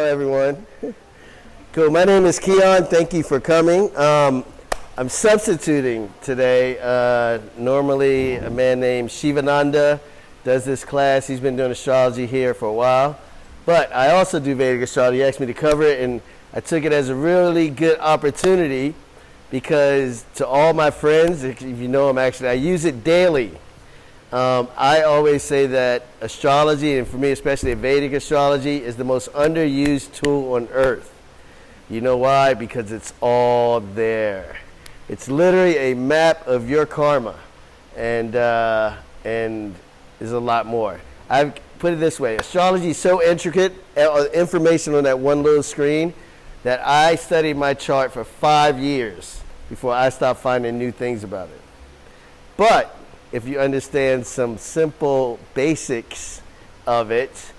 everyone. Cool. My name is Keon. Thank you for coming. I'm substituting today. Normally, a man named Shivananda does this class. He's been doing astrology here for a while. But I also do Vedic astrology. He asked me to cover it, and I took it as a really good opportunity because to all my friends, if you know them actually, I use it daily. I always say that astrology, and for me especially Vedic astrology, is the most underused tool on earth. You know why? Because it's all there. It's literally a map of your karma, and there's a lot more. I've put it this way: astrology is so intricate, information on that one little screen, that I studied my chart for 5 years before I stopped finding new things about it. But if you understand some simple basics of it,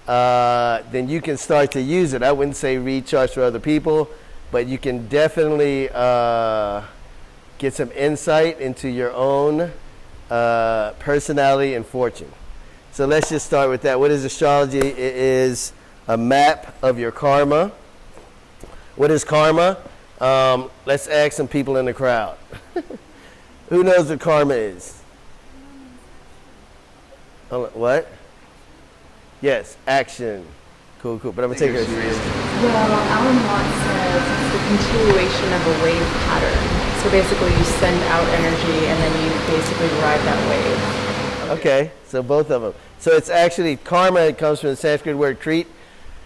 then you can start to use it. I wouldn't say read charts for other people, but you can definitely get some insight into your own personality and fortune. So let's just start with that. What is astrology? It is a map of your karma. What is karma? Let's ask some people in the crowd. Who knows what karma is? What? Yes, action. Cool. But I'm going to take it as real. Well, Alan Watts says it's the continuation of a wave pattern. So basically you send out energy and then you basically ride that wave. Okay, so both of them. So it's actually, karma, it comes from the Sanskrit word krit,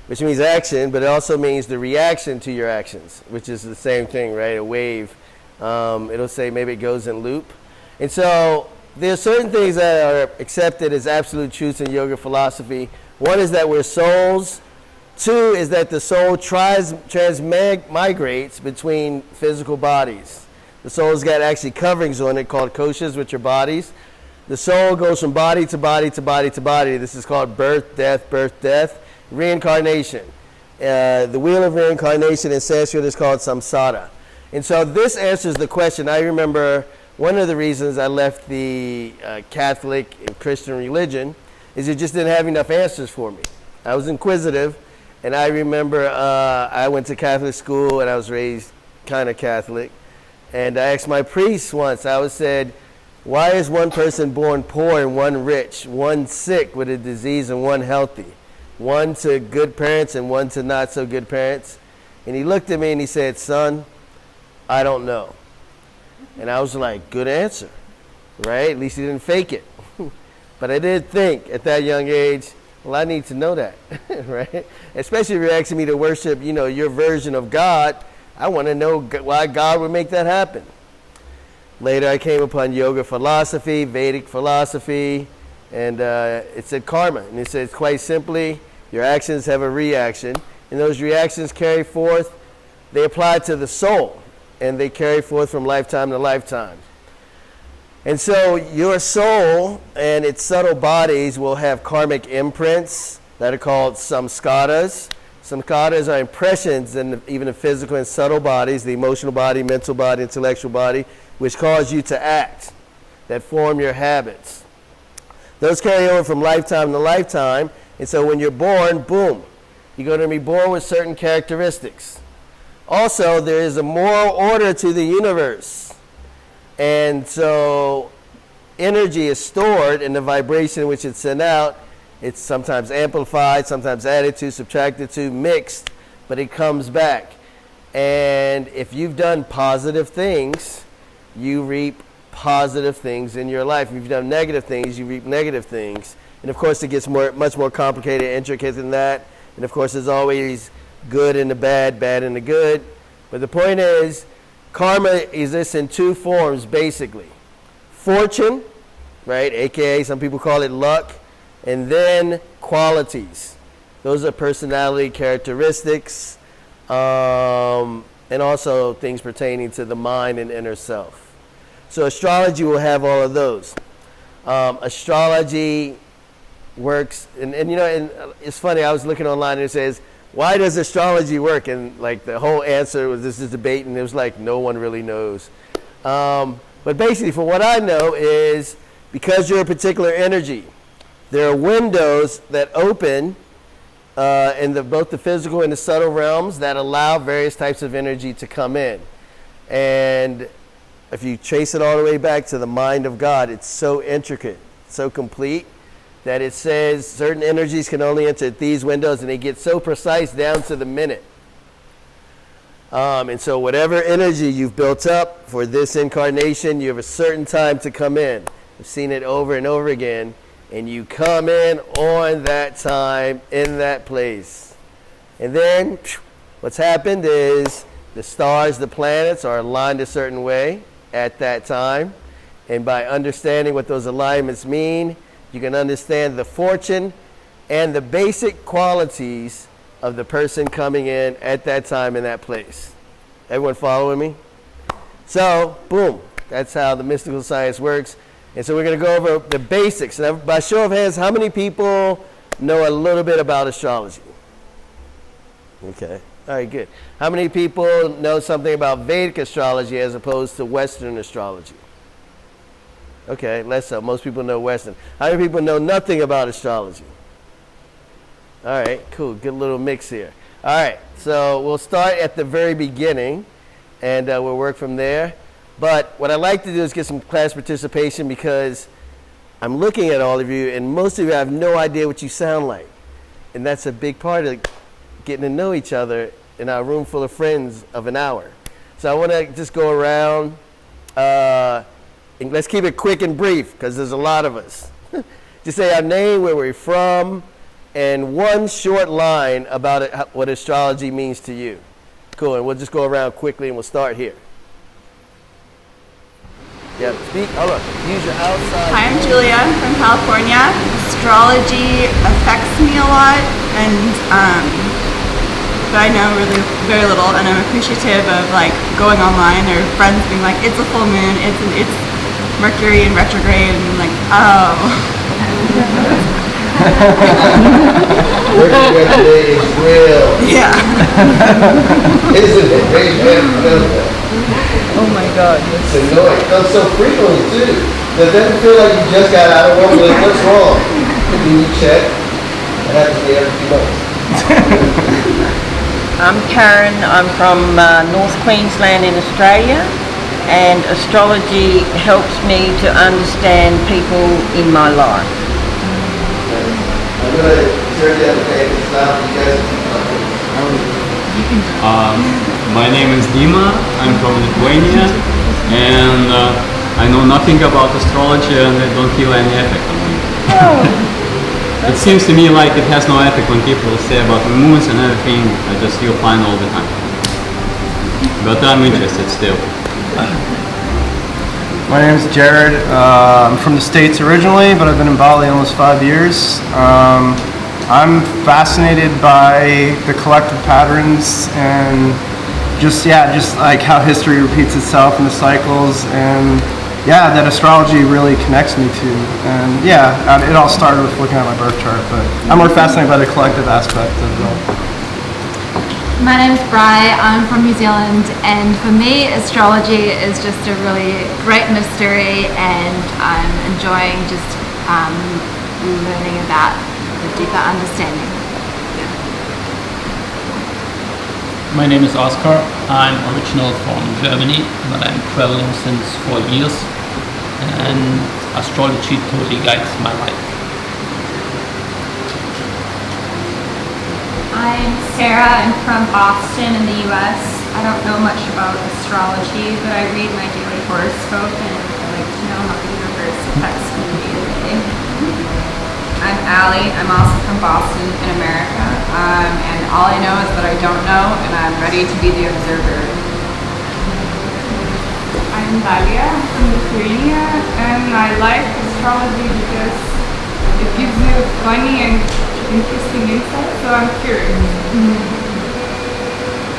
which means action, but it also means the reaction to your actions, which is the same thing, right? A wave. It'll say maybe it goes in loop. And so there are certain things that are accepted as absolute truths in yoga philosophy. One is that we're souls. Two is that the soul transmigrates between physical bodies. The soul's got actually coverings on it called koshas, which are bodies. The soul goes from body to body to body to body. This is called birth, death, reincarnation. The wheel of reincarnation in Sanskrit is called samsara. And so this answers the question. I remember one of the reasons I left the Catholic and Christian religion is it just didn't have enough answers for me. I was inquisitive, and I remember I went to Catholic school, and I was raised kind of Catholic. And I asked my priest once, I said, why is one person born poor and one rich, one sick with a disease and one healthy, one to good parents and one to not so good parents? And he looked at me and he said, son, I don't know. And I was like, good answer, right? At least he didn't fake it. But I did think at that young age, well, I need to know that, right? Especially if you're asking me to worship, your version of God, I want to know why God would make that happen. Later, I came upon yoga philosophy, Vedic philosophy, and it said karma. And it says quite simply, your actions have a reaction, and those reactions carry forth, they apply to the soul, and they carry forth from lifetime to lifetime. And so your soul and its subtle bodies will have karmic imprints that are called samskaras. Samskaras are impressions in even the physical and subtle bodies, the emotional body, mental body, intellectual body, which cause you to act, that form your habits. Those carry over from lifetime to lifetime, and so when you're born, boom, you're going to be born with certain characteristics. Also, there is a moral order to the universe. And so energy is stored in the vibration which it's sent out. It's sometimes amplified, sometimes added to, subtracted to, mixed, but it comes back. And if you've done positive things, you reap positive things in your life. If you've done negative things, you reap negative things. And of course, it gets much more complicated, intricate than that. And of course, there's always good and the bad, bad and the good. But the point is, karma exists in two forms, basically. Fortune, right, aka some people call it luck, and then qualities. Those are personality characteristics, and also things pertaining to the mind and inner self. So astrology will have all of those. Astrology works, and it's funny, I was looking online and it says, why does astrology work? And like the whole answer was this debate, and it was like no one really knows. But basically, for what I know is because you're a particular energy, there are windows that open in both the physical and the subtle realms that allow various types of energy to come in. And if you trace it all the way back to the mind of God, it's so intricate, so complete, that it says certain energies can only enter these windows, and they get so precise down to the minute. And so whatever energy you've built up for this incarnation, you have a certain time to come in. I've seen it over and over again. And you come in on that time, in that place. And then what's happened is the stars, the planets are aligned a certain way at that time. And by understanding what those alignments mean, you can understand the fortune and the basic qualities of the person coming in at that time in that place. Everyone following me? So, boom, that's how the mystical science works. And so we're going to go over the basics. Now, by show of hands, how many people know a little bit about astrology? Okay. All right, good. How many people know something about Vedic astrology as opposed to Western astrology? Okay, less so. Most people know Western. How many people know nothing about astrology? All right, cool. Good little mix here. All right, so we'll start at the very beginning, and we'll work from there. But what I'd like to do is get some class participation, because I'm looking at all of you, and most of you have no idea what you sound like. And that's a big part of getting to know each other in our room full of friends of an hour. So I want to just go around, and let's keep it quick and brief, because there's a lot of us. Just say our name, where we're from, and one short line about it, what astrology means to you. Cool, and we'll just go around quickly, and we'll start here. Yeah, speak. Hold on. Use your outside. Hi, I'm Julia. I'm from California. Astrology affects me a lot, and but I know really very little, and I'm appreciative of like going online or friends being like, "It's a full moon. It's Mercury in retrograde," and I'm like, "Oh." Mercury retrograde is real. Yeah. Isn't it? Raise your hand if you know that. Oh my God. It's annoying. It comes so frequently too. Does that feel like you just got out of one? Like, what's wrong? Can you check? That happens to me every few months. I'm Karen. I'm from North Queensland in Australia, and astrology helps me to understand people in my life. I'm going to turn the other page. It's not you guys My name is Dima. I'm from Lithuania, and I know nothing about astrology, and I don't feel any effect on me. It seems to me like it has no effect when people say about the moons and everything. I just feel fine all the time. But I'm interested still. My name is Jared. I'm from the States originally, but I've been in Bali almost 5 years. I'm fascinated by the collective patterns and just like how history repeats itself in the cycles, and that astrology really connects me to. And it all started with looking at my birth chart, but I'm more fascinated by the collective aspect of it all. My name is Bri. I'm from New Zealand, and for me, astrology is just a really great mystery, and I'm enjoying just learning about the deeper understanding. My name is Oscar. I'm original from Germany, but I'm traveling since 4 years, and astrology totally guides my life. I'm Sarah. I'm from Boston in the US. I don't know much about astrology, but I read my daily horoscope, and I like to know how the universe affects me day to day. I'm Allie. I'm also from Boston in America, and all I know is that I don't know, and I'm ready to be the observer. I'm Dalia. I'm from Lithuania, and I like astrology because it gives you funny and interesting insights, so I'm curious.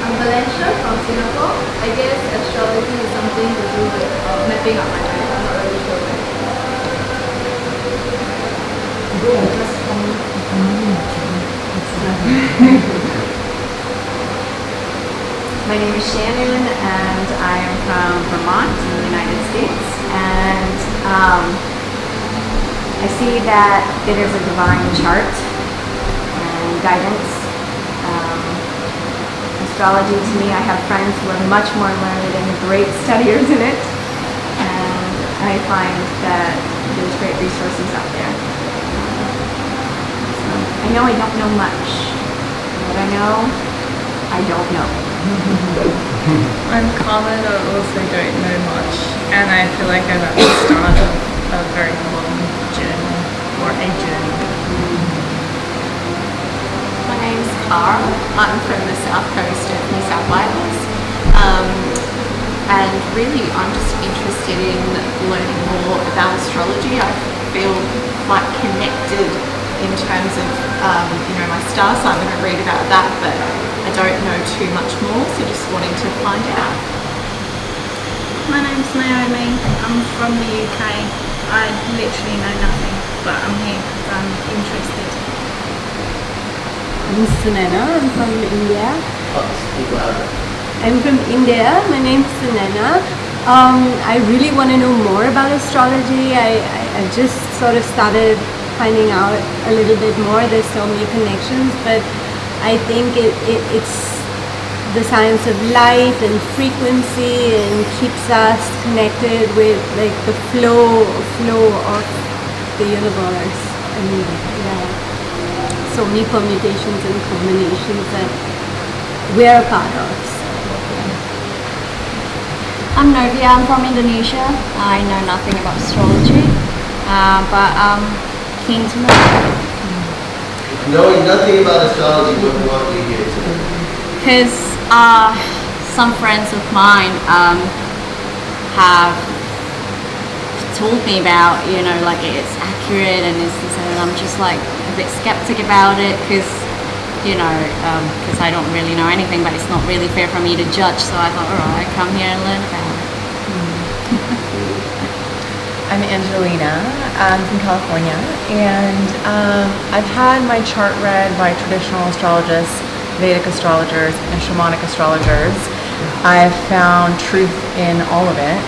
I'm Valencia from Singapore. I guess astrology is something to do with mapping out my life. I'm not really sure. My name is Shannon, and I am from Vermont in the United States, and I see that it is a divine chart, and guidance. Astrology, to me, I have friends who are much more learned and great studiers in it, and I find that there's great resources out there. So I know I don't know much. What I know, I don't know. I'm common, I also don't know much, and I feel like I'm at the start of a very long journey, or a journey. My name's Cara. I'm from the south coast of New South Wales. And really I'm just interested in learning more about astrology. I feel quite connected in terms of my star sign. I'm going to read about that, but I don't know too much more, so just wanting to find out. My name's Naomi. I'm from the UK. I literally know nothing, but I'm here because I'm interested. I'm Sunena. I'm from India. Speak louder. I'm from India. My name's Sunena. I really want to know more about astrology. I just sort of started finding out a little bit more. There's so many connections, but I think it's the science of light and frequency and keeps us connected with like the flow of the universe. And so many permutations and combinations that we're a part of. I'm Novia, I'm from Indonesia. I know nothing about astrology, but I'm keen to know. Knowing nothing about astrology, what brought you here today? Because some friends of mine have told me about, like it's accurate and it's this, and I'm just like a bit skeptic about it because I don't really know anything, but it's not really fair for me to judge, so I thought, alright, come here and learn about it. I'm Angelina. I'm from California, and I've had my chart read by traditional astrologists, Vedic astrologers, and shamanic astrologers. I've found truth in all of it,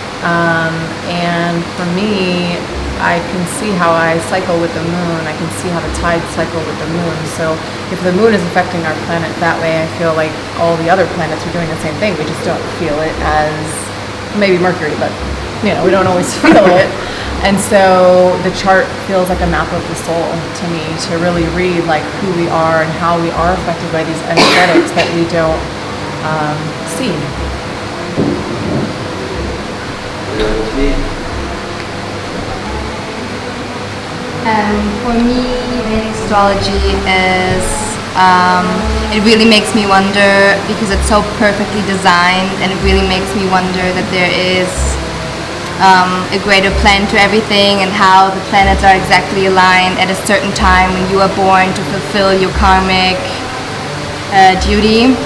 and for me, I can see how I cycle with the moon. I can see how the tides cycle with the moon. So if the moon is affecting our planet that way, I feel like all the other planets are doing the same thing. We just don't feel it as, maybe Mercury, but we don't always feel it. And so the chart feels like a map of the soul to me, to really read like who we are and how we are affected by these energetics that we don't see. For me, Vedic astrology is, it really makes me wonder, because it's so perfectly designed, and it really makes me wonder that there is a greater plan to everything, and how the planets are exactly aligned at a certain time when you are born to fulfill your karmic duty.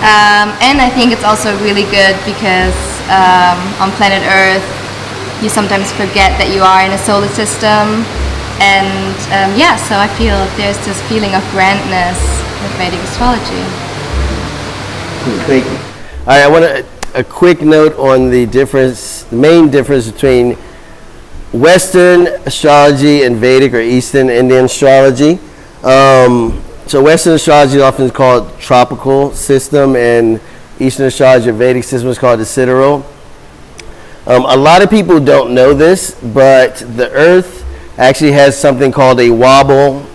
And I think it's also really good because on planet Earth, you sometimes forget that you are in a solar system. And so I feel there's this feeling of grandness with Vedic astrology. Cool, thank you. All right, I want a quick note on the main difference between Western astrology and Vedic or Eastern Indian astrology. So Western astrology is often called tropical system, and Eastern astrology or Vedic system is called the sidereal. A lot of people don't know this, but the Earth actually has something called a wobble.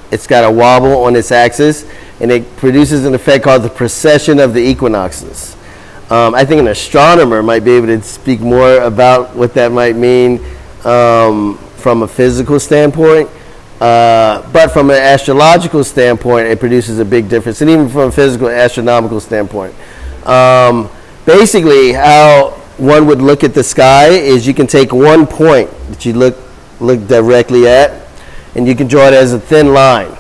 It's got a wobble on its axis, and it produces an effect called the precession of the equinoxes. I think an astronomer might be able to speak more about what that might mean from a physical standpoint. But from an astrological standpoint, it produces a big difference, and even from a physical astronomical standpoint. Basically, how one would look at the sky is you can take one point that you look directly at, and you can draw it as a thin line.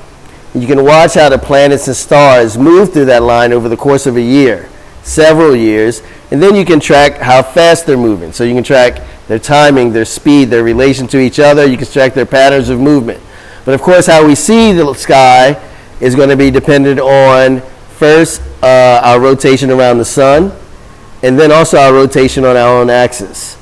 You can watch how the planets and stars move through that line over the course of a year, several years, and then you can track how fast they're moving. So you can track their timing, their speed, their relation to each other. You can track their patterns of movement. But of course, how we see the sky is going to be dependent on, first, our rotation around the sun, and then also our rotation on our own axis.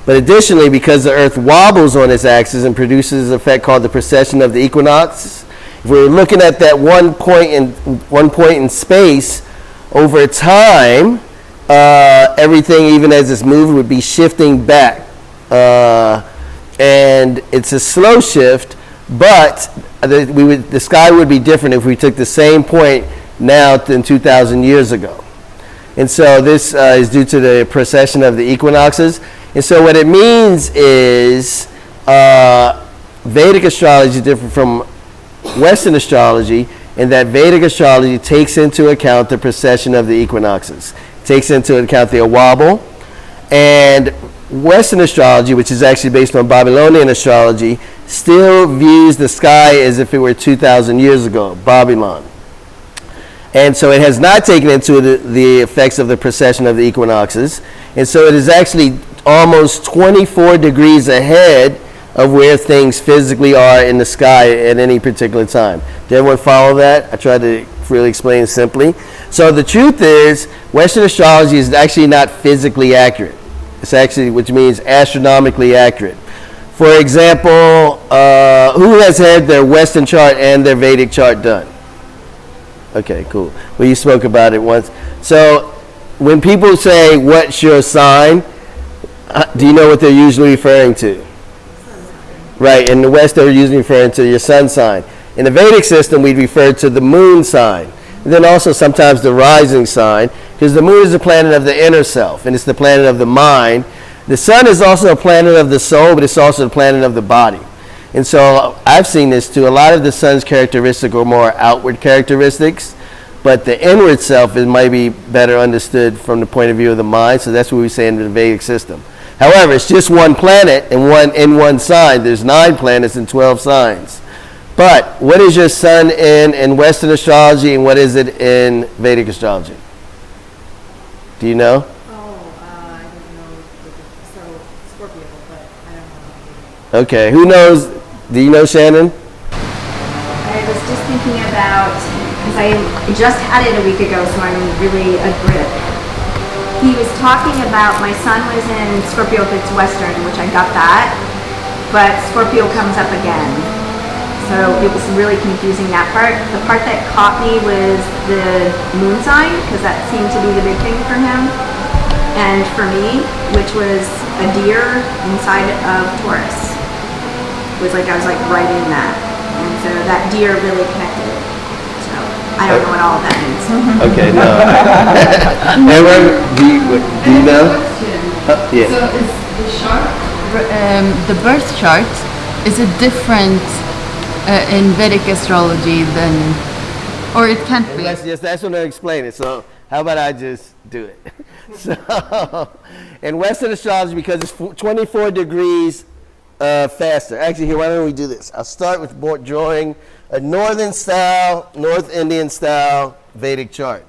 But additionally, because the Earth wobbles on its axis and produces an effect called the precession of the equinox, If we're looking at that one point in space, over time, everything, even as it's moving, would be shifting back. And it's a slow shift, but the sky would be different if we took the same point now than 2,000 years ago. And so this is due to the precession of the equinoxes. And so what it means is Vedic astrology is different from Western astrology in that Vedic astrology takes into account the precession of the equinoxes. It takes into account the wobble. And Western astrology, which is actually based on Babylonian astrology, still views the sky as if it were 2,000 years ago, Babylon. And so it has not taken into the effects of the precession of the equinoxes. And so it is actually almost 24 degrees ahead of where things physically are in the sky at any particular time. Did everyone follow that? I tried to really explain simply. So the truth is, Western astrology is actually not physically accurate. It's actually, which means astronomically accurate. For example, who has had their Western chart and their Vedic chart done? Okay, cool. Well, you spoke about it once. So when people say, what's your sign? Do you know what they're usually referring to? Right, in the West they're usually referring to your sun sign. In the Vedic system we'd refer to the moon sign. And then also sometimes the rising sign, because the moon is the planet of the inner self, and it's the planet of the mind. The sun is also a planet of the soul, but it's also the planet of the body. And so I've seen this too. A lot of the sun's characteristics are more outward characteristics, but the inward self might be better understood from the point of view of the mind. So that's what we say in the Vedic system. However, it's just one planet and one sign. There's 9 planets and 12 signs. But what is your sun in Western astrology, and what is it in Vedic astrology? Do you know? I don't know. So Scorpio, but I don't know. Okay, who knows? Do you know, Shannon? I was just thinking about, because I just had it a week ago, so I'm really a grip. He was talking about, my son was in Scorpio if it's Western, which I got that, but Scorpio comes up again. So it was really confusing, that part. The part that caught me was the moon sign, because that seemed to be the big thing for him. And for me, which was a deer inside of Taurus. It was like I was like right in that. And so that deer really connected. So I don't know what all of that means. Okay, no. Everyone, do you know? Yeah. So is the chart, the birth chart, is it different in Vedic astrology than, or it can't be? That's what I'm explaining. So how about I just do it? So in Western astrology, because it's 24 degrees faster. Actually, here, why don't we do this? I'll start with drawing a northern style, North Indian style Vedic chart.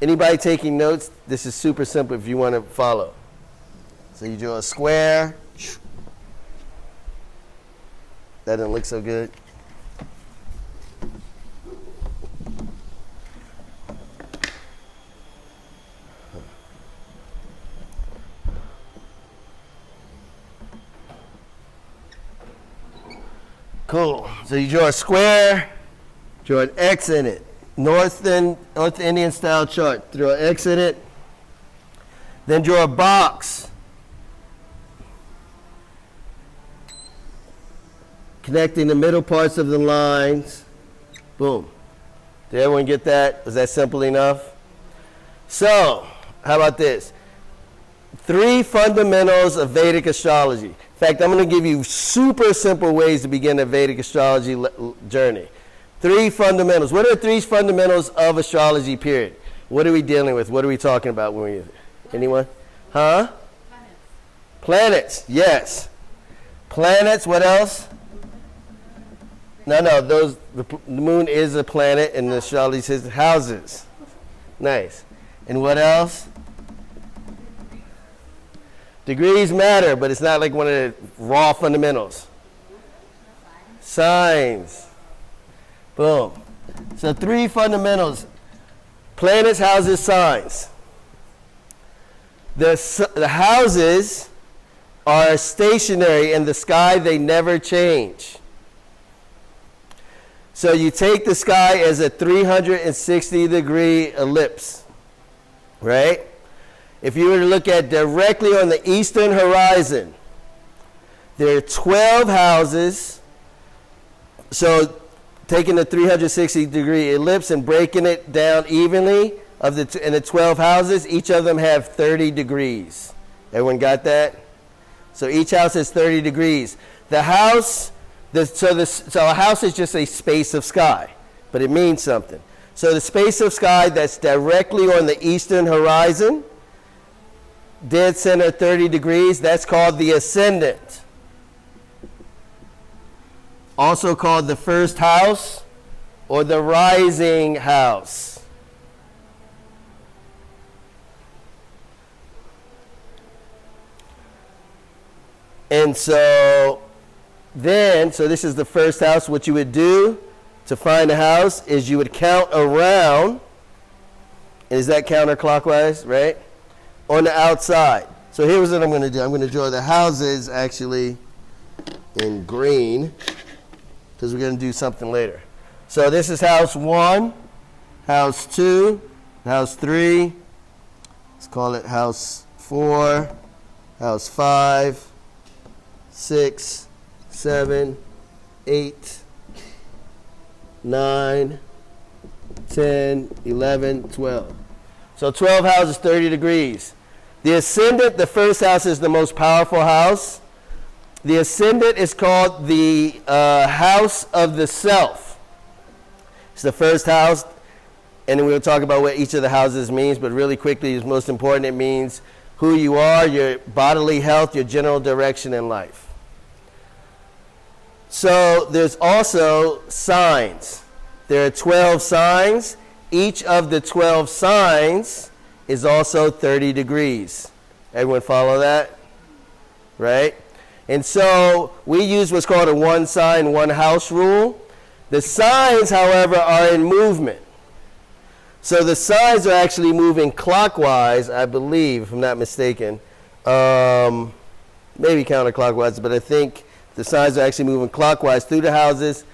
Anybody taking notes? This is super simple if you want to follow. So you draw a square. That doesn't look so good. Cool. So you draw a square, draw an X in it. North Indian style chart. Draw an X in it. Then draw a box. Connecting the middle parts of the lines. Boom. Did everyone get that? Was that simple enough? So, how about this? 3 fundamentals of Vedic astrology. In fact, I'm going to give you super simple ways to begin a Vedic astrology journey. 3 fundamentals. What are the 3 fundamentals of astrology, period? What are we dealing with? What are we talking about when we... Anyone? Huh? Planets, yes. Planets, what else? No, the moon is a planet, and the astrology says houses. Nice. And what else? Degrees matter, but it's not like one of the raw fundamentals. Signs. Boom. So 3 fundamentals. Planets, houses, signs. The houses are stationary in the sky. They never change. So you take the sky as a 360-degree ellipse, right? If you were to look at directly on the eastern horizon, there are 12 houses. So taking the 360-degree ellipse and breaking it down evenly in the 12 houses, each of them have 30 degrees. Everyone got that? So each house is 30 degrees. The house, so a house is just a space of sky, but it means something. So the space of sky that's directly on the eastern horizon, dead center 30 degrees, that's called the ascendant. Also called the first house or the rising house. And so this is the first house. What you would do to find a house is you would count around. Is that counterclockwise, right? On the outside. So here's what I'm going to do. I'm going to draw the houses actually in green because we're going to do something later. So this is house 1, house 2, house 3. Let's call it house 4, house 5, 6, 7, 8, 9, 10, 11, 12. So 12 houses, 30 degrees. The ascendant, the first house, is the most powerful house. The ascendant is called the house of the self. It's the first house, and then we'll talk about what each of the houses means, but really quickly, it's most important, it means who you are, your bodily health, your general direction in life. So there's also signs. There are 12 signs. Each of the 12 signs is also 30 degrees. Everyone follow that? Right? And so we use what's called a one sign, one house rule. The signs, however, are in movement. So the signs are actually moving clockwise, I believe, if I'm not mistaken. Maybe counterclockwise, but I think the signs are actually moving clockwise through the houses.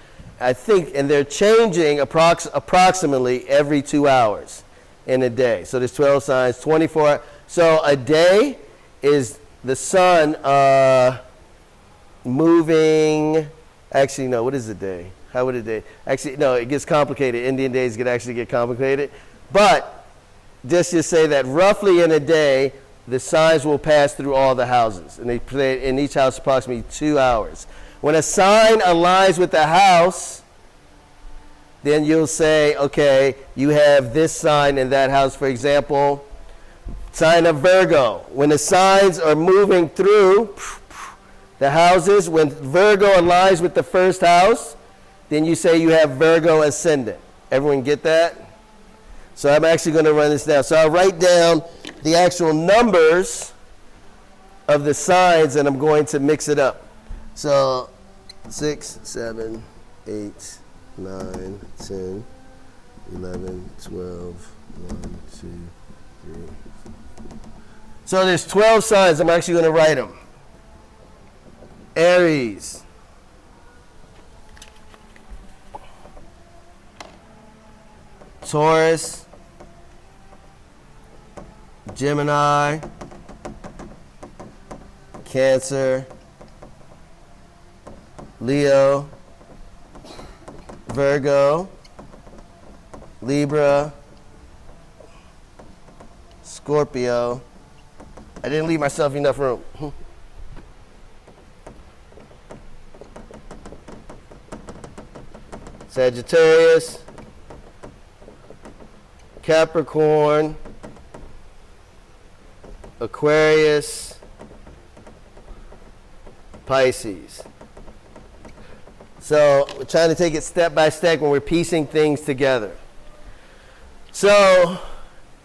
I think, and they're changing approximately every 2 hours in a day. So there's 12 signs, 24. So a day is the sun moving. Actually, no, what is a day? How would a day? Actually, no, it gets complicated. Indian days could actually get complicated. But just to say that roughly in a day, the signs will pass through all the houses. And they play in each house approximately 2 hours. When a sign aligns with the house, then you'll say, okay, you have this sign in that house. For example, sign of Virgo. When the signs are moving through the houses, when Virgo aligns with the first house, then you say you have Virgo ascendant. Everyone get that? So I'm actually going to run this down. So I'll write down the actual numbers of the signs, and I'm going to mix it up. So 6, 7, 8, 9, 10, 11, 12, 1, 2, 3. So there's 12 signs. I'm actually going to write them. Aries, Taurus, Gemini, Cancer, Leo, Virgo, Libra, Scorpio. I didn't leave myself enough room. Sagittarius, Capricorn, Aquarius, Pisces. So we're trying to take it step by step when we're piecing things together. So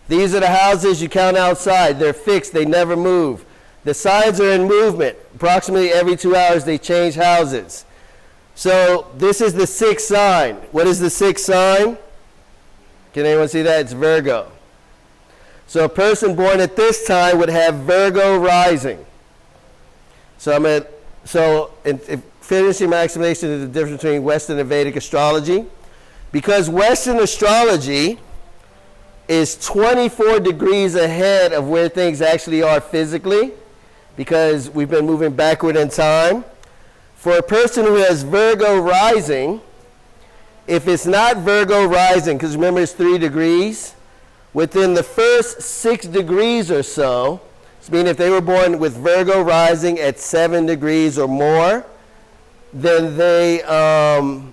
these are the houses you count outside. They're fixed. They never move. The signs are in movement. Approximately every 2 hours they change houses. So this is the sixth sign. What is the sixth sign? Can anyone see that? It's Virgo. So a person born at this time would have Virgo rising. So finishing my explanation of the difference between Western and Vedic astrology. Because Western astrology is 24 degrees ahead of where things actually are physically, because we've been moving backward in time. For a person who has Virgo rising, if it's not Virgo rising, because remember it's 3 degrees, within the first 6 degrees or so, meaning if they were born with Virgo rising at 7 degrees or more, then they,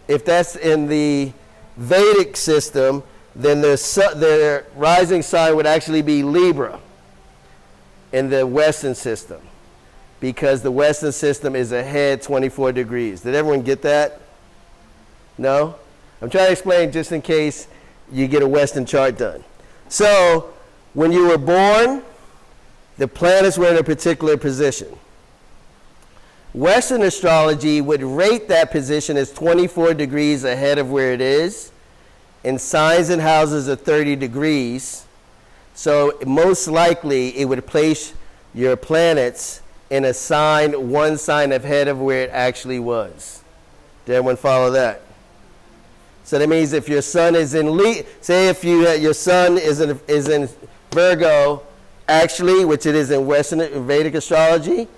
if that's in the Vedic system, then their rising sign would actually be Libra in the Western system, because the Western system is ahead 24 degrees. Did everyone get that? No? I'm trying to explain just in case you get a Western chart done. So, when you were born, the planets were in a particular position. Western astrology would rate that position as 24 degrees ahead of where it is, and signs and houses are 30 degrees. So most likely it would place your planets in a sign, one sign ahead of where it actually was. Did everyone follow that? So that means if your sun is in say if your sun is in Virgo, actually, which it is in Western Vedic astrology,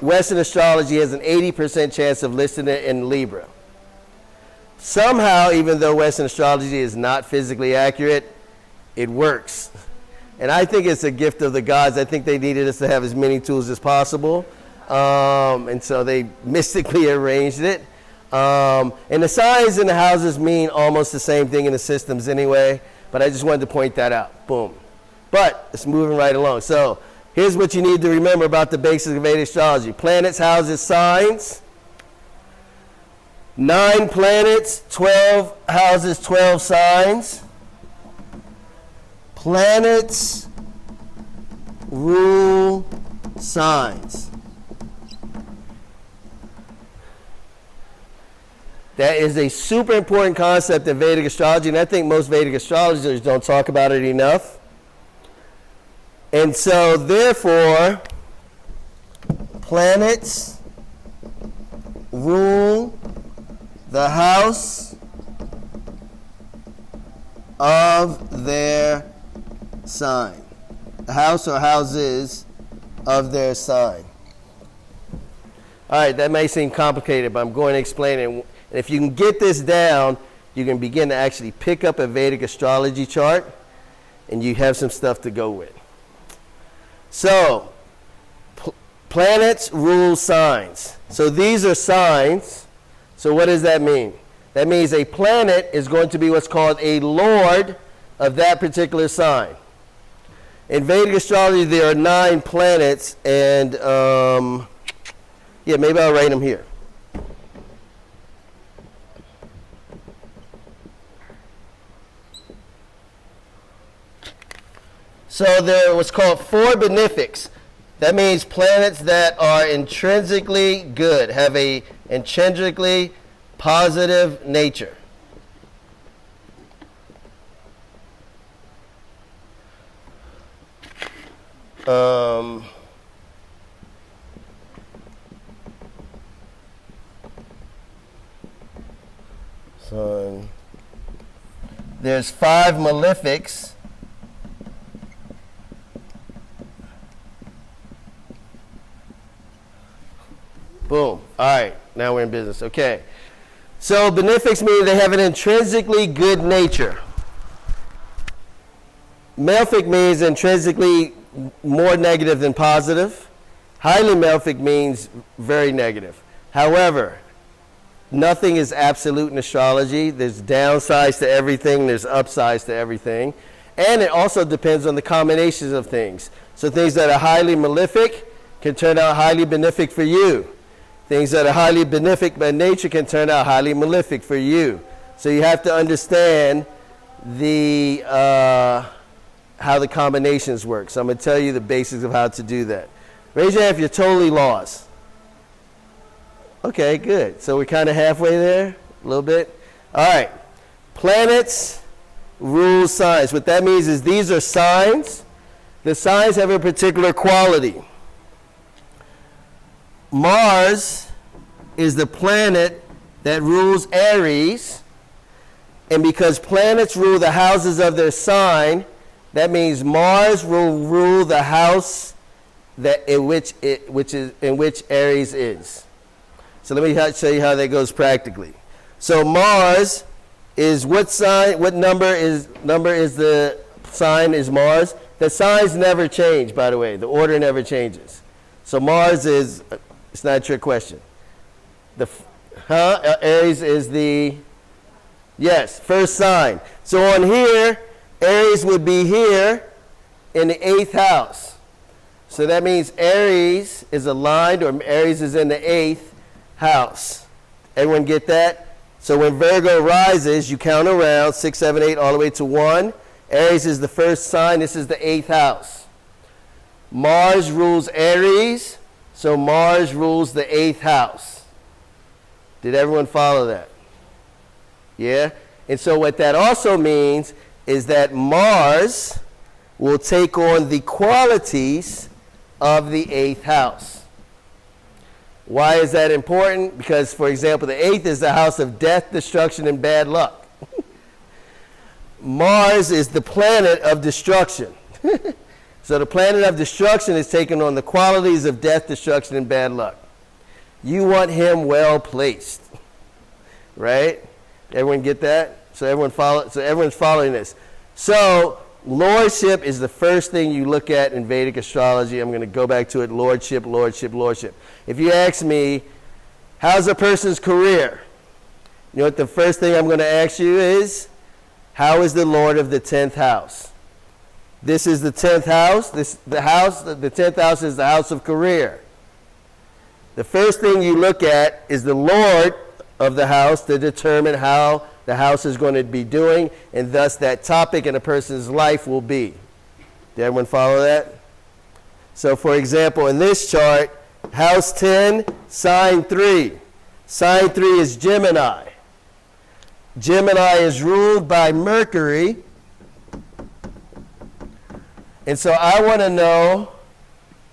Western astrology has an 80% chance of listing it in Libra. Somehow, even though Western astrology is not physically accurate, it works. And I think it's a gift of the gods. I think they needed us to have as many tools as possible. And so they mystically arranged it. And the signs and the houses mean almost the same thing in the systems anyway. But I just wanted to point that out. Boom. But it's moving right along. So here's what you need to remember about the basics of Vedic astrology. Planets, houses, signs. 9 planets, 12 houses, 12 signs. Planets rule signs. That is a super important concept in Vedic astrology, and I think most Vedic astrologers don't talk about it enough. And so, therefore, planets rule the house of their sign. The house or houses of their sign. All right, that may seem complicated, but I'm going to explain it. And if you can get this down, you can begin to actually pick up a Vedic astrology chart, and you have some stuff to go with. So, planets rule signs. So these are signs. So what does that mean? That means a planet is going to be what's called a lord of that particular sign. In Vedic astrology, there are 9 planets, and yeah, maybe I'll write them here. So there are what's called 4 benefics. That means planets that are intrinsically good, have a intrinsically positive nature. So there's 5 malefics. Boom. All right. Now we're in business. Okay. So benefics mean they have an intrinsically good nature. Malefic means intrinsically more negative than positive. Highly malefic means very negative. However, nothing is absolute in astrology. There's downsides to everything. There's upsides to everything. And it also depends on the combinations of things. So things that are highly malefic can turn out highly benefic for you. Things that are highly benefic by nature can turn out highly malefic for you. So you have to understand the how the combinations work. So I'm going to tell you the basics of how to do that. Raise your hand if you're totally lost. Okay, good. So we're kind of halfway there, a little bit. All right. Planets rule signs. What that means is these are signs. The signs have a particular quality. Mars is the planet that rules Aries. And because planets rule the houses of their sign, that means Mars will rule the house that in which Aries is. So let me show you how that goes practically. So Mars is what sign? What number is the sign? Is Mars? The signs never change, by the way. The order never changes. So Mars is. It's not a trick question. Aries is the. Yes, first sign. So on here, Aries would be here in the 8th house. So that means Aries is aligned, or Aries is in the 8th house. Everyone get that? So when Virgo rises, you count around 6, 7, 8, all the way to 1. Aries is the first sign. This is the 8th house. Mars rules Aries, so Mars rules the 8th house. Did everyone follow that? Yeah? And so what that also means is that Mars will take on the qualities of the 8th house. Why is that important? Because, for example, the 8th is the house of death, destruction, and bad luck. Mars is the planet of destruction. So the planet of destruction is taking on the qualities of death, destruction, and bad luck. You want him well placed. Right? Everyone get that? So everyone's following this. So lordship is the first thing you look at in Vedic astrology. I'm going to go back to it. Lordship, lordship, lordship. If you ask me, how's a person's career? You know what the first thing I'm going to ask you is, how is the Lord of the 10th house? This is the 10th house. The 10th house is the house of career. The first thing you look at is the Lord of the house to determine how the house is going to be doing, and thus that topic in a person's life will be. Did everyone follow that? So for example, in this chart, house 10, sign 3. Sign 3 is Gemini. Gemini is ruled by Mercury. And so I want to know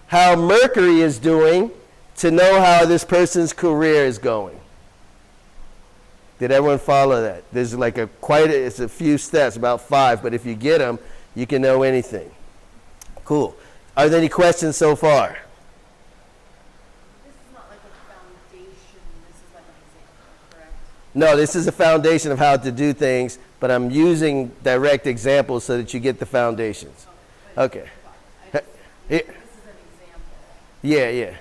how Mercury is doing to know how this person's career is going. Did everyone follow that? There's like it's a few steps, about 5, but if you get them, you can know anything. Cool. Are there any questions so far? This is not like a foundation, this is like an example, correct? No, this is a foundation of how to do things, but I'm using direct examples so that you get the foundations. Okay. This is an example.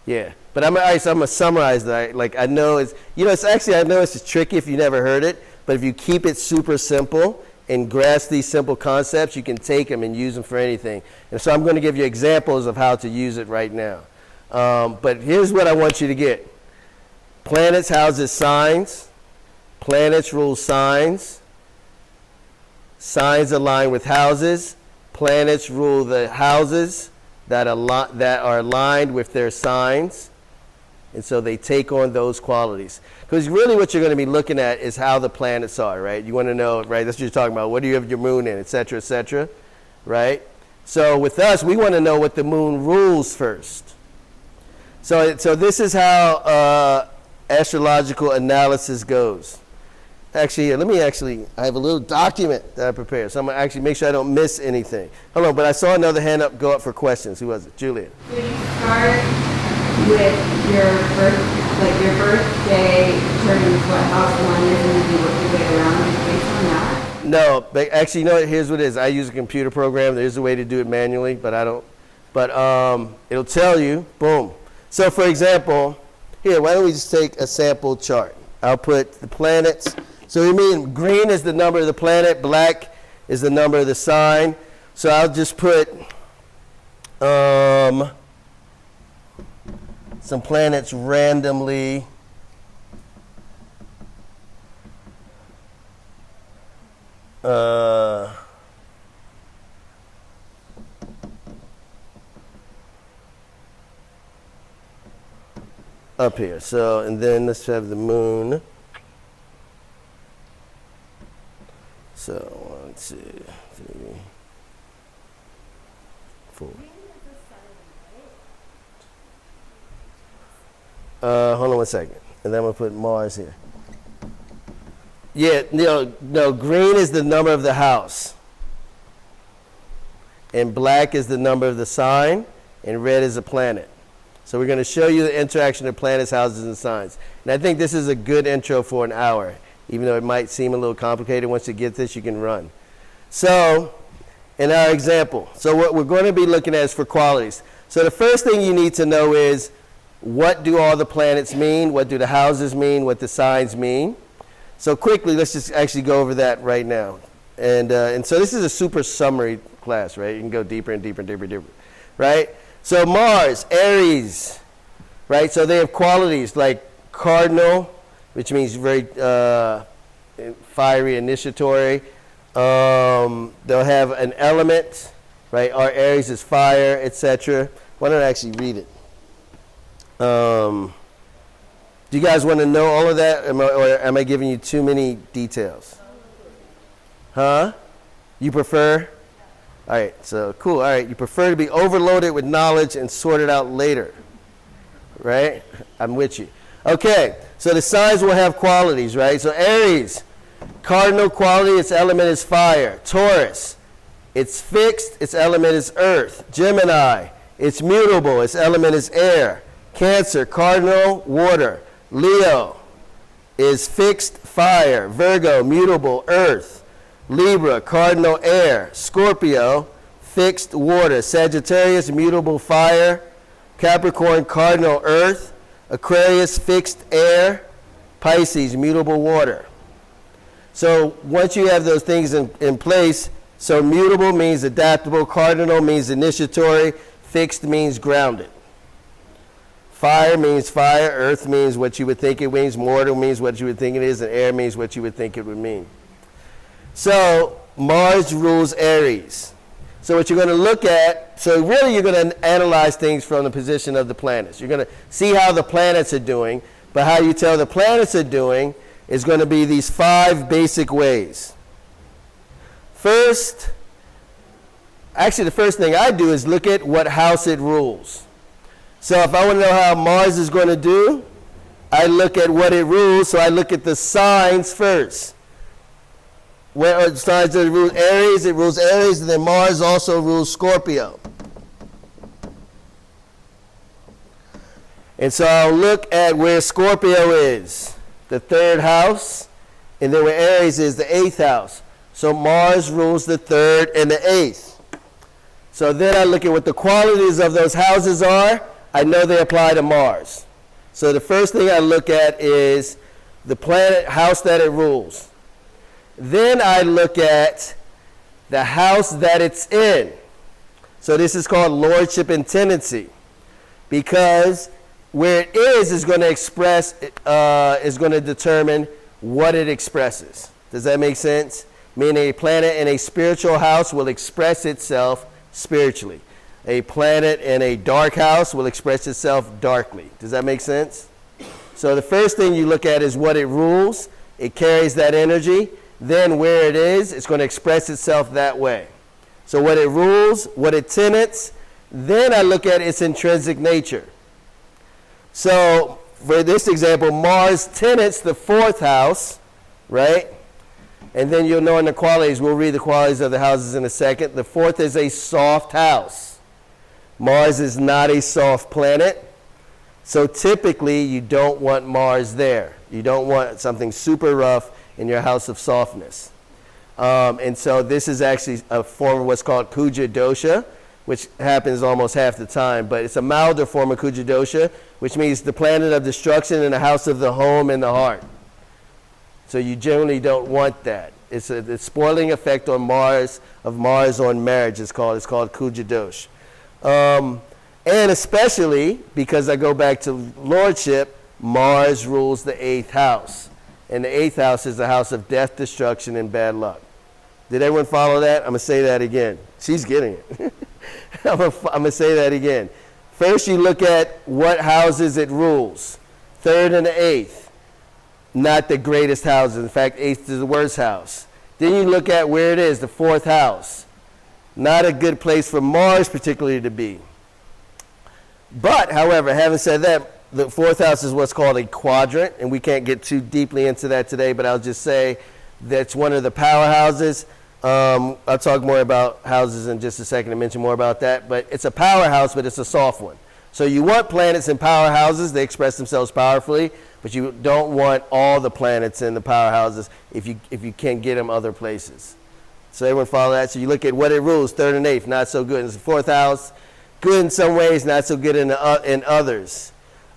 Yeah. But I'm gonna summarize that. Like I know I know it's tricky if you never heard it, but if you keep it super simple and grasp these simple concepts, you can take them and use them for anything. And so I'm going to give you examples of how to use it right now. But here's what I want you to get. Planets houses signs. Planets rule signs. Signs align with houses. Planets rule the houses that are aligned with their signs. And so they take on those qualities. Because really what you're going to be looking at is how the planets are, right? You want to know, right? That's what you're talking about. What do you have your moon in, et cetera, right? So with us, we want to know what the moon rules first. So this is how astrological analysis goes. Actually, I have a little document that I prepared. So I'm going to actually make sure I don't miss anything. Hold on, but I saw another hand go up for questions. Who was it? Julia. Did you start with your birthday, determines what house one is, and then you work your way around based on that? No, but actually, you know what? Here's what it is. I use a computer program. There's a way to do it manually, but I don't. But it'll tell you, boom. So for example, here, why don't we just take a sample chart? I'll put the planets. So you mean green is the number of the planet, black is the number of the sign. So I'll just put some planets randomly. Up here. So, and then let's have the moon. So 1, 2, 3, 4. Hold on one second. And then we'll put Mars here. Yeah, no, green is the number of the house. And black is the number of the sign, and red is a planet. So we're going to show you the interaction of planets, houses, and signs. And I think this is a good intro for an hour, even though it might seem a little complicated. Once you get this, you can run. So, in our example, so what we're going to be looking at is for qualities. So the first thing you need to know is, what do all the planets mean? What do the houses mean? What the signs mean? So quickly, let's just actually go over that right now. And so this is a super summary class, right? You can go deeper and deeper and deeper and deeper, right? So Mars, Aries, right? So they have qualities like cardinal, which means very fiery, initiatory. They'll have an element, right? Our Aries is fire, etc. Why don't I actually read it? Do you guys want to know all of that, or am I giving you too many details? Huh? You prefer? All right, so cool. All right, you prefer to be overloaded with knowledge and sorted out later, right? I'm with you. Okay, so the signs will have qualities, right? So Aries, cardinal quality, its element is fire. Taurus, it's fixed, its element is earth. Gemini, it's mutable, its element is air. Cancer, cardinal, water. Leo is fixed, fire. Virgo, mutable, earth. Libra, cardinal, air. Scorpio, fixed, water. Sagittarius, mutable, fire. Capricorn, cardinal, earth. Aquarius, fixed, air. Pisces, mutable, water. So once you have those things in place, so mutable means adaptable, cardinal means initiatory, fixed means grounded. Fire means fire, earth means what you would think it means, mortal means what you would think it is, and air means what you would think it would mean. So Mars rules Aries. So what you're going to look at, so really you're going to analyze things from the position of the planets. You're going to see how the planets are doing, but how you tell the planets are doing is going to be these 5 basic ways. First, actually the first thing I do is look at what house it rules. So if I want to know how Mars is going to do, I look at what it rules, so I look at the signs first. Where are the signs that rule Aries? It rules Aries, and then Mars also rules Scorpio. And so I'll look at where Scorpio is, the 3rd house, and then where Aries is, the 8th house. So Mars rules the 3rd and the 8th. So then I look at what the qualities of those houses are. I know they apply to Mars. So the first thing I look at is the planet house that it rules. Then I look at the house that it's in. So this is called lordship and tendency, because where it is going to express, is going to determine what it expresses. Does that make sense? Meaning a planet in a spiritual house will express itself spiritually. A planet in a dark house will express itself darkly. Does that make sense? So the first thing you look at is what it rules. It carries that energy. Then where it is, it's going to express itself that way. So what it rules, what it tenets, then I look at its intrinsic nature. So for this example, Mars tenets the 4th house, right? And then you'll know in the qualities, we'll read the qualities of the houses in a second. The 4th is a soft house. Mars is not a soft planet. So typically, you don't want Mars there. You don't want something super rough in your house of softness. And so this is actually a form of what's called Kuja dosha, which happens almost half the time. But it's a milder form of Kuja dosha, which means the planet of destruction in the house of the home and the heart. So you generally don't want that. It's the spoiling effect on Mars, of Mars on marriage. It's called Kuja dosh. And especially because I go back to lordship, Mars rules the 8th house. And the 8th house is the house of death, destruction, and bad luck. Did everyone follow that? I'm going to say that again. She's getting it. I'm going to say that again. First, you look at what houses it rules. 3rd and the 8th. Not the greatest houses. In fact, 8th is the worst house. Then you look at where it is, the 4th house. Not a good place for Mars particularly to be. But, however, having said that, the fourth house is what's called a quadrant, and we can't get too deeply into that today, but I'll just say that's one of the powerhouses. I'll talk more about houses in just a second and mention more about that, but it's a powerhouse, but it's a soft one. So you want planets in powerhouses, they express themselves powerfully, but you don't want all the planets in the powerhouses if you can't get them other places. So everyone follow that? So you look at what it rules, third and eighth, not so good. It's the fourth house, good in some ways, not so good in others.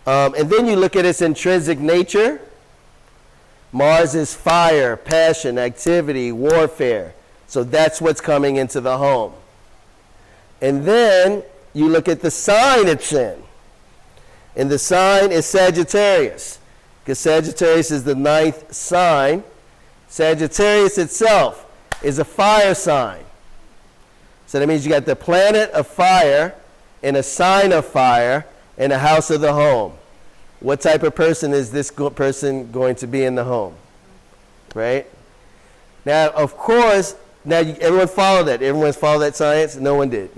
And then you look at its intrinsic nature. Mars is fire, passion, activity, warfare. So that's what's coming into the home. And then you look at the sign it's in. And the sign is Sagittarius, because Sagittarius is the 9th sign. Sagittarius itself is a fire sign. So that means you got the planet of fire and a sign of fire and a house of the home. What type of person is this person going to be in the home? Right? Now, of course, everyone follow that. Everyone's follow that science? No one did.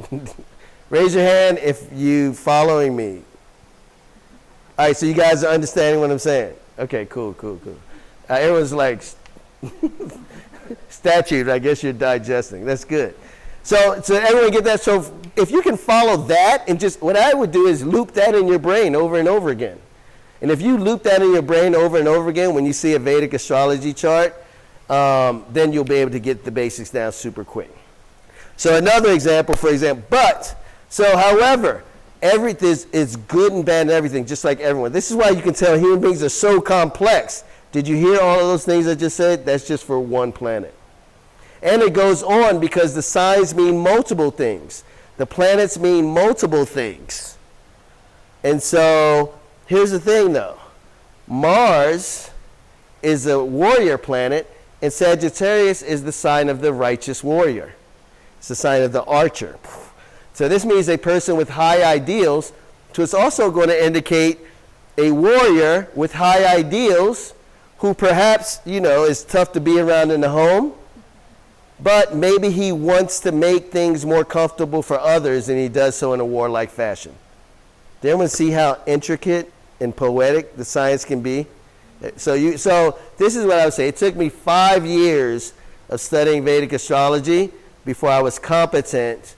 Raise your hand if you following me. All right, so you guys are understanding what I'm saying. Okay, cool. Everyone's like statute. I guess you're digesting. That's good. So everyone get that. So if you can follow that, and just what I would do is loop that in your brain over and over again. And if you loop that in your brain over and over again when you see a Vedic astrology chart, then you'll be able to get the basics down super quick. So another example, however, everything is good and bad and everything, just like everyone. This is why you can tell human beings are so complex. Did you hear all of those things I just said? That's just for one planet. And it goes on because the signs mean multiple things. The planets mean multiple things. And so here's the thing, though. Mars is a warrior planet, and Sagittarius is the sign of the righteous warrior. It's the sign of the archer. So this means a person with high ideals. So it's also going to indicate a warrior with high ideals who perhaps, is tough to be around in the home, but maybe he wants to make things more comfortable for others, and he does so in a warlike fashion. Did everyone see how intricate and poetic the science can be? So this is what I would say. It took me 5 years of studying Vedic astrology before I was competent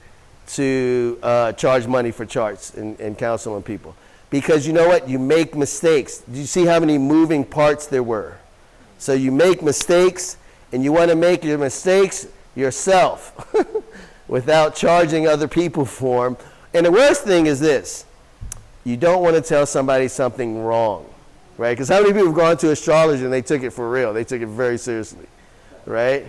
to charge money for charts and counseling people. Because you know what? You make mistakes. Do you see how many moving parts there were? So you make mistakes, and you want to make your mistakes yourself without charging other people for them. And the worst thing is this. You don't want to tell somebody something wrong, right? Because how many people have gone to astrology and they took it for real? They took it very seriously, right?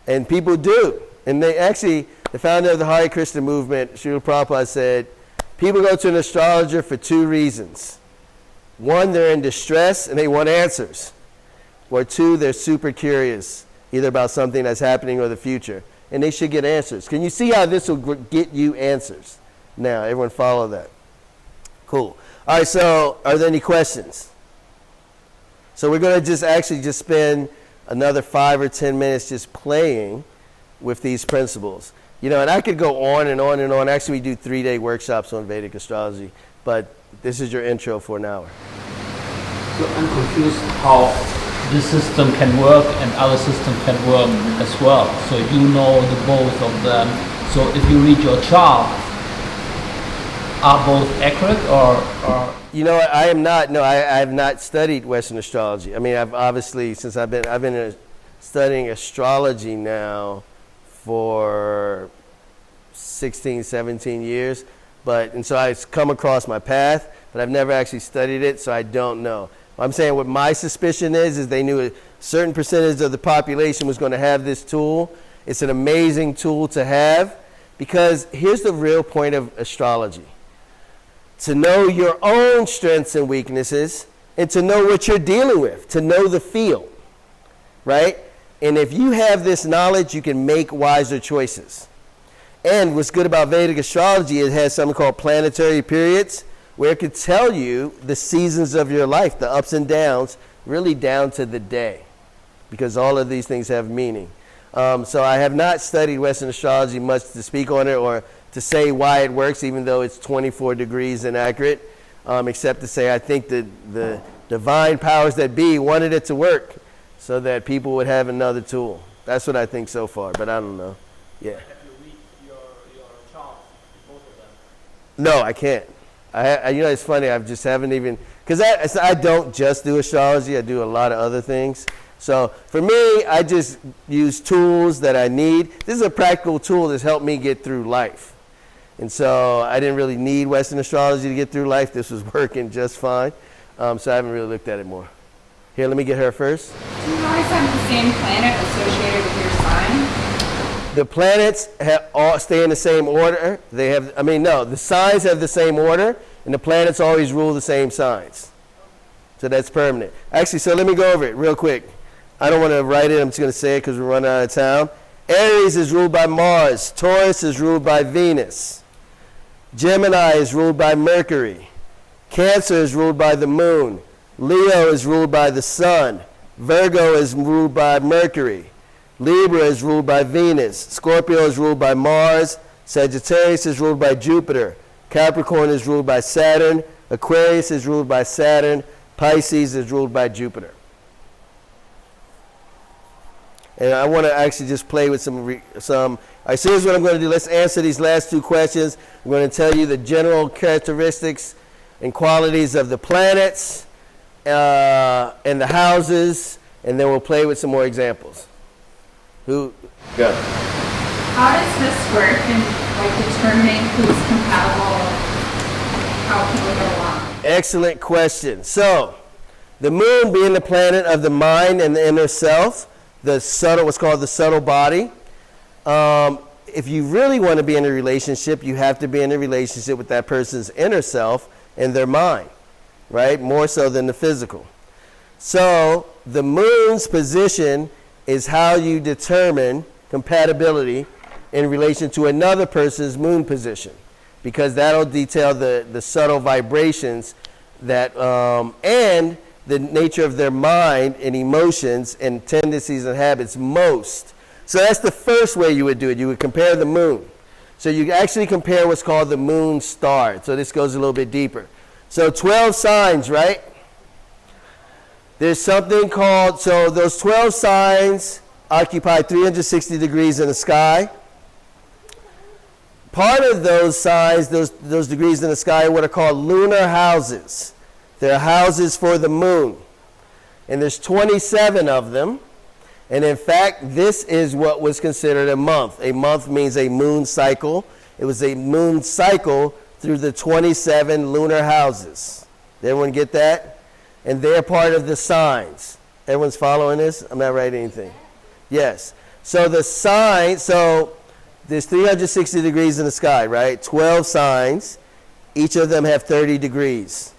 And people do. And they actually, the founder of the Hare Krishna movement, Srila Prabhupada, said, people go to an astrologer for 2 reasons. 1, they're in distress and they want answers. Or 2, they're super curious, either about something that's happening or the future. And they should get answers. Can you see how this will get you answers? Now, everyone follow that. Cool. All right, so are there any questions? So we're going to just spend another 5 or 10 minutes just playing with these principles. And I could go on and on and on. Actually, we do 3-day workshops on Vedic astrology, but this is your intro for an hour. So I'm confused how this system can work and other system can work as well. So you know the both of them. So if you read your chart, are both accurate or? I am not. No, I have not studied Western astrology. I mean, I've obviously, since I've been studying astrology now for 16, 17 years. And so I've come across my path, but I've never actually studied it, so I don't know. I'm saying what my suspicion is they knew a certain percentage of the population was going to have this tool. It's an amazing tool to have, because here's the real point of astrology. To know your own strengths and weaknesses, and to know what you're dealing with, to know the field, right? And if you have this knowledge, you can make wiser choices. And what's good about Vedic astrology, it has something called planetary periods, where it could tell you the seasons of your life, the ups and downs, really down to the day, because all of these things have meaning. So I have not studied Western astrology much to speak on it or to say why it works, even though it's 24 degrees inaccurate. except to say I think that the divine powers that be wanted it to work so that people would have another tool. That's what I think so far, but I don't know. Yeah. Have you read your charts, both of them? No, I can't. You know, it's funny. I just haven't even, because I don't just do astrology. I do a lot of other things. So for me, I just use tools that I need. This is a practical tool that's helped me get through life. And so I didn't really need Western astrology to get through life. This was working just fine. So I haven't really looked at it more. Here, let me get her first. Do you guys have the same planet associated with your sign? The planets all stay in the same order. They have, no, the signs have the same order, and the planets always rule the same signs. So that's permanent. Actually, so let me go over it real quick. I don't want to write it. I'm just going to say it because we're running out of time. Aries is ruled by Mars. Taurus is ruled by Venus. Gemini is ruled by Mercury. Cancer is ruled by the moon. Leo is ruled by the sun. Virgo is ruled by Mercury. Libra is ruled by Venus. Scorpio is ruled by Mars. Sagittarius is ruled by Jupiter. Capricorn is ruled by Saturn. Aquarius is ruled by Saturn. Pisces is ruled by Jupiter. And I want to actually just play with some. All right, so here's what I'm going to do. Let's answer these last two questions. I'm going to tell you the general characteristics and qualities of the planets and the houses, and then we'll play with some more examples. Who? Go. How does this work in determining who's compatible? How can we get along? Excellent question. So, the moon being the planet of the mind and the inner self, the subtle, what's called the subtle body. If you really want to be in a relationship, you have to be in a relationship with that person's inner self and their mind, right? More so than the physical. So the moon's position is how you determine compatibility in relation to another person's moon position, because that'll detail the subtle vibrations that and the nature of their mind and emotions and tendencies and habits most. So that's the first way you would do it. You would compare the moon. So you actually compare what's called the moon star. So this goes a little bit deeper. So 12 signs, right? There's something called, so those 12 signs occupy 360 degrees in the sky. Part of those signs, those degrees in the sky, are what are called lunar houses. They're houses for the moon. And there's 27 of them. And in fact, this is what was considered a month. A month means a moon cycle. It was a moon cycle through the 27 lunar houses. Did everyone get that? And they're part of the signs. Everyone's following this? I'm not writing anything. Yes. So the sign, so there's 360 degrees in the sky, right? 12 signs. Each of them have 30 degrees.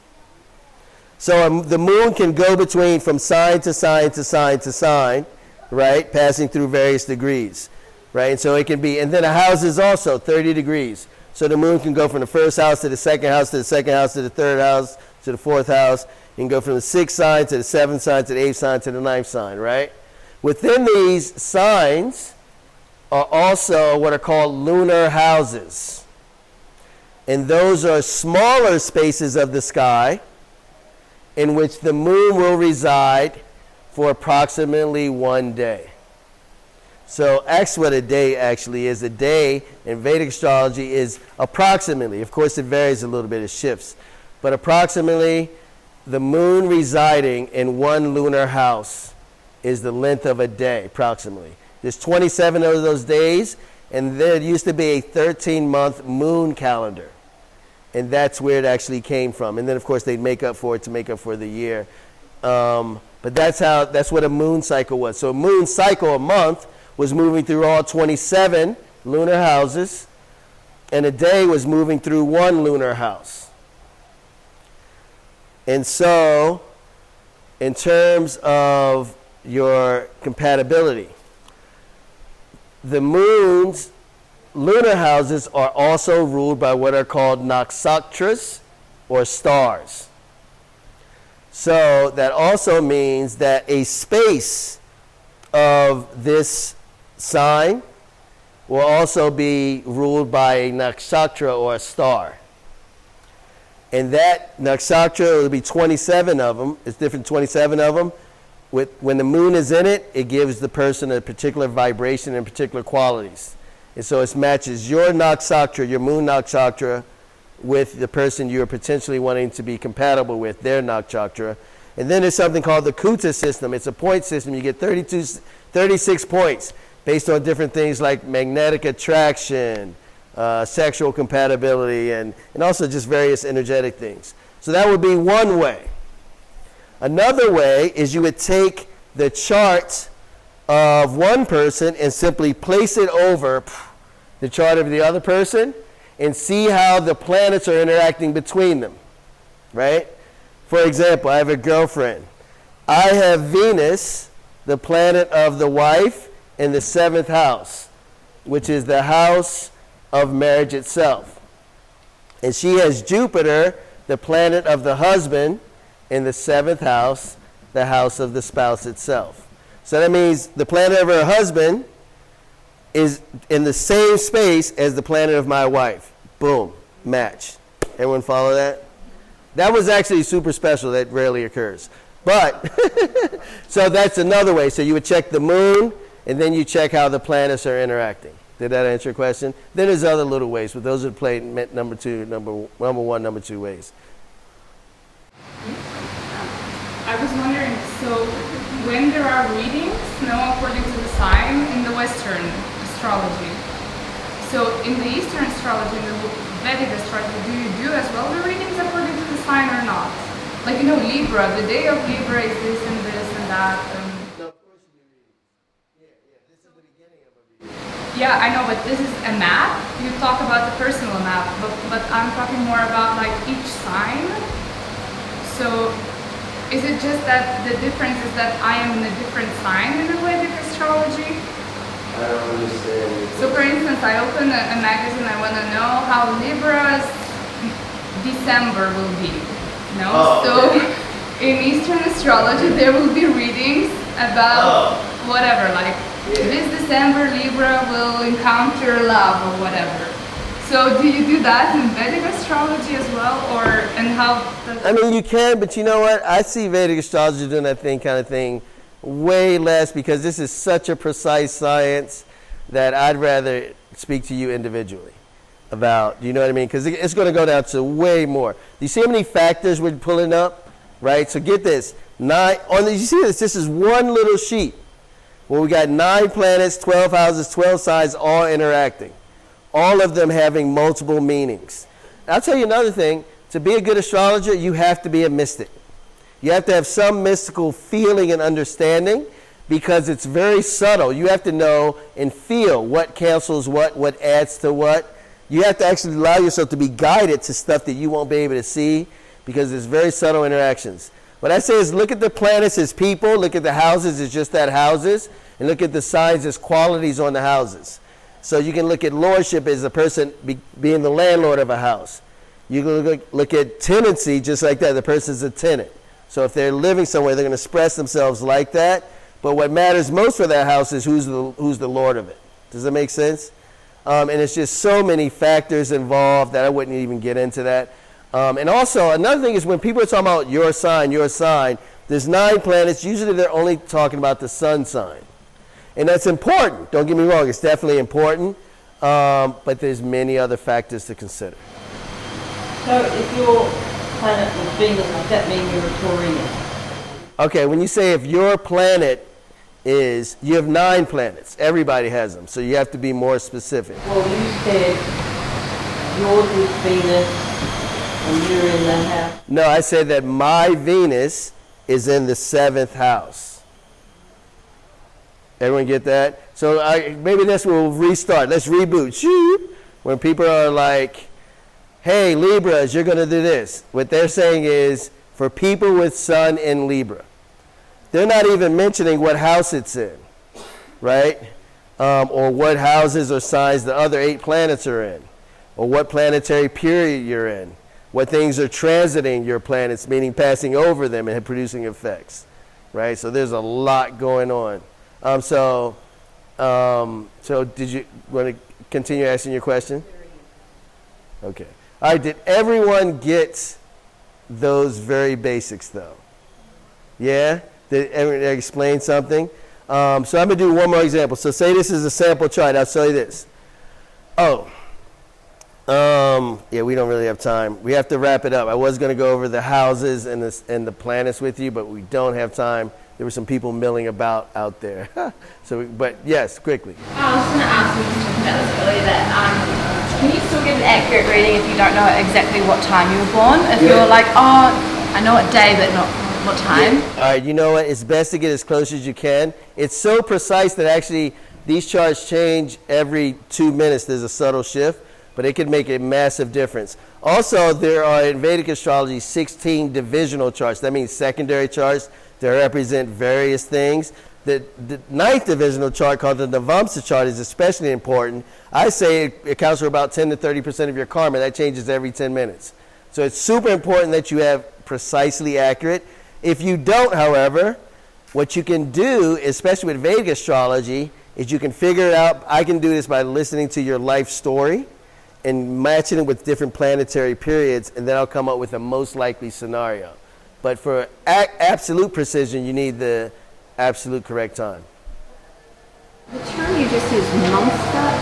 So the moon can go between from sign to sign to sign to sign, right? Passing through various degrees, right? And so it can be, and then a house is also 30 degrees. So the moon can go from the first house to the second house to the second house to the third house to the fourth house. You can go from the sixth sign to the seventh sign to the eighth sign to the ninth sign, right? Within these signs are also what are called lunar houses. And those are smaller spaces of the sky in which the moon will reside for approximately 1 day. So that's what a day actually is. A day in Vedic astrology is approximately, of course it varies a little bit, it shifts, but approximately the moon residing in one lunar house is the length of a day, approximately. There's 27 of those days, and there used to be a 13-month moon calendar. And that's where it actually came from. And then, of course, they'd make up for it to make up for the year. But that's what a moon cycle was. So a moon cycle, a month, was moving through all 27 lunar houses, and a day was moving through one lunar house. And so, in terms of your compatibility, the moon's lunar houses are also ruled by what are called nakshatras, or stars. So that also means that a space of this sign will also be ruled by a nakshatra or a star. And that nakshatra, will be 27 of them. It's different 27 of them. When the moon is in it, it gives the person a particular vibration and particular qualities. And so it matches your nakshatra, your moon nakshatra, with the person you're potentially wanting to be compatible with, their nakshatra. And then there's something called the Kuta system. It's a point system. You get 36 points based on different things like magnetic attraction, sexual compatibility, and also just various energetic things. So that would be one way. Another way is you would take the chart of one person and simply place it over the chart of the other person and see how the planets are interacting between them, right? For example, I have a girlfriend. I have Venus, the planet of the wife, in the 7th house, which is the house of marriage itself. And she has Jupiter, the planet of the husband, in the 7th house, the house of the spouse itself. So that means the planet of her husband is in the same space as the planet of my wife. Boom, match. Everyone follow that? That was actually super special. That rarely occurs. But, so that's another way. So you would check the moon, and then you check how the planets are interacting. Did that answer your question? Then there's other little ways, but those are played number one, number two ways. I was wondering, so when there are readings, according to the sign in the Western astrology, so in the Eastern astrology, in the Vedic astrology, do you do as well the readings according to the sign or not? Like, Libra, the day of Libra is this and that. Yeah, I know, but this is a map. You talk about the personal map, but I'm talking more about like each sign. So is it just that the difference is that I am in a different sign in the Vedic astrology? I don't understand. So for instance, I open a magazine, I want to know how Libra's December will be. So in Eastern astrology, there will be readings about whatever, like this December Libra will encounter love or whatever. So do you do that in Vedic astrology as well, and how? I mean, you can, but you know what? I see Vedic astrology doing that kind of thing way less, because this is such a precise science that I'd rather speak to you individually about. You know what I mean? Because it's going to go down to way more. Do you see how many factors we're pulling up? Right. So get this. You see this? This is one little sheet. Well, we got 9 planets, 12 houses, 12 signs, all interacting. All of them having multiple meanings. I'll tell you another thing. To be a good astrologer, you have to be a mystic. You have to have some mystical feeling and understanding, because it's very subtle. You have to know and feel what cancels what adds to what. You have to actually allow yourself to be guided to stuff that you won't be able to see, because there's very subtle interactions. What I say is, look at the planets as people, look at the houses as just that, houses, and look at the signs as qualities on the houses. So you can look at lordship as a person being the landlord of a house. You can look at tenancy just like that. The person's a tenant. So if they're living somewhere, they're going to express themselves like that. But what matters most for that house is who's the lord of it. Does that make sense? And it's just so many factors involved that I wouldn't even get into that. And also, another thing is, when people are talking about your sign, there's 9 planets. Usually they're only talking about the sun sign. And that's important. Don't get me wrong. It's definitely important. But there's many other factors to consider. So if your planet was Venus, does that mean you're a Taurus? Okay, when you say if your planet is, you have 9 planets. Everybody has them. So you have to be more specific. Well, you said yours is Venus and you're in the house. No, I said that my Venus is in the 7th house. Everyone get that? So maybe that's where we'll restart. Let's reboot. Shoot. When people are like, hey, Libras, you're going to do this. What they're saying is, for people with Sun in Libra, they're not even mentioning what house it's in, right? Or what houses or signs the other 8 planets are in, or what planetary period you're in, what things are transiting your planets, meaning passing over them and producing effects, right? So there's a lot going on. So did you want to continue asking your question? Okay. All right, did everyone get those very basics though. Yeah? Did everyone explain something? So I'm going to do one more example. So say this is a sample chart. I'll show you this. Oh. Yeah, we don't really have time. We have to wrap it up. I was going to go over the houses and the planets with you, but we don't have time. There were some people milling about out there. But yes, quickly. I was going to ask you, just talking about this earlier, that can you still get an accurate reading if you don't know exactly what time you were born? If you're like, oh, I know what day, but not what time? Yeah. All right, you know what? It's best to get as close as you can. It's so precise that actually these charts change every 2 minutes. There's a subtle shift, but it can make a massive difference. Also, there are in Vedic astrology 16 divisional charts. That means secondary charts that represent various things. The 9th divisional chart, called the Navamsa chart, is especially important. I say it accounts for about 10 to 30% of your karma. That changes every 10 minutes. So it's super important that you have precisely accurate. If you don't, however, what you can do, especially with Vedic astrology, is you can figure it out. I can do this by listening to your life story and matching it with different planetary periods, and then I'll come up with the most likely scenario. But for absolute precision, you need the absolute correct time. The term you just used, Mumsa,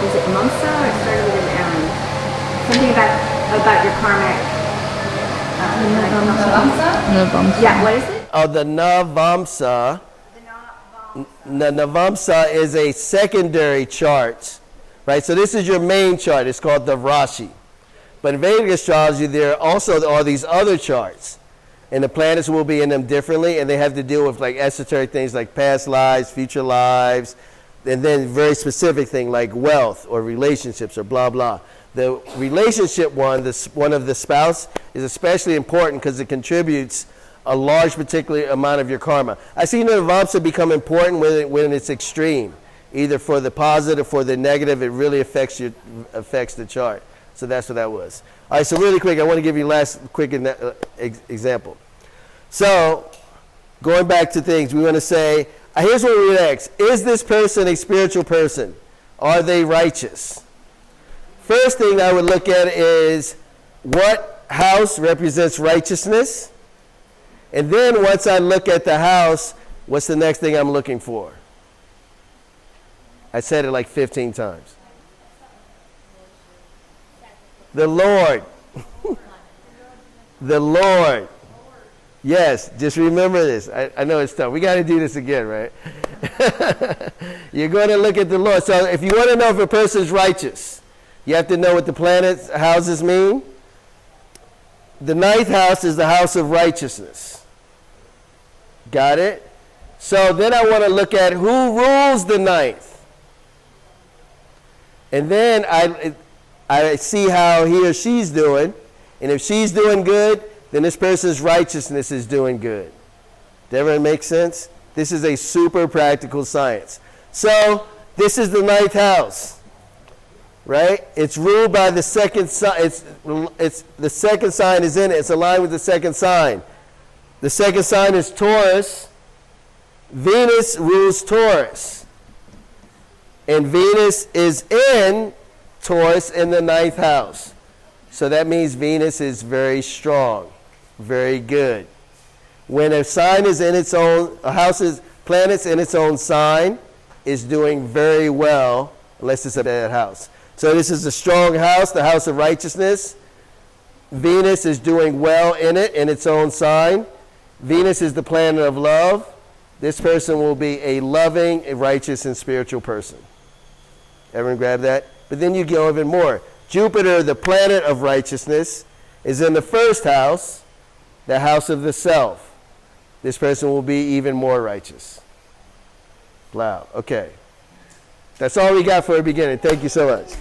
is it Mumsa or started with an M? Something about your karmic. Navamsa? Yeah, what is it? Oh, the Navamsa. The Navamsa is a secondary chart, right? So this is your main chart. It's called the Rashi. But in Vedic astrology, there also are these other charts. And the planets will be in them differently, and they have to deal with like esoteric things like past lives, future lives, and then very specific things like wealth or relationships or blah, blah. The relationship one of the spouse, is especially important because it contributes a large particular amount of your karma. I see Navamsa become important when it's extreme, either for the positive or for the negative. It really affects the chart. So that's what that was. All right, so really quick, I want to give you last quick example. So going back to things, we want to say, here's what we would ask. Is this person a spiritual person? Are they righteous? First thing I would look at is what house represents righteousness? And then once I look at the house, what's the next thing I'm looking for? I said it like 15 times. The Lord. The Lord. Yes, just remember this. I know it's tough. We got to do this again, right? You're going to look at the Lord. So if you want to know if a person's righteous, you have to know what the planets, houses mean. The 9th house is the house of righteousness. Got it? So then I want to look at who rules the 9th. And then I see how he or she's doing. And if she's doing good, then this person's righteousness is doing good. Does everyone make sense? This is a super practical science. So this is the 9th house, right? It's ruled by the second sign. It's the second sign is in it. It's aligned with the second sign. The second sign is Taurus. Venus rules Taurus. And Venus is in Taurus in the 9th house. So that means Venus is very strong, very good. When a sign is in its own, planet's in its own sign, is doing very well, unless it's a bad house. So this is a strong house, the house of righteousness. Venus is doing well in it, in its own sign. Venus is the planet of love. This person will be a loving, a righteous, and spiritual person. Everyone grab that? But then you go even more. Jupiter, the planet of righteousness, is in the 1st house, the house of the self. This person will be even more righteous. Wow. Okay. That's all we got for a beginning. Thank you so much.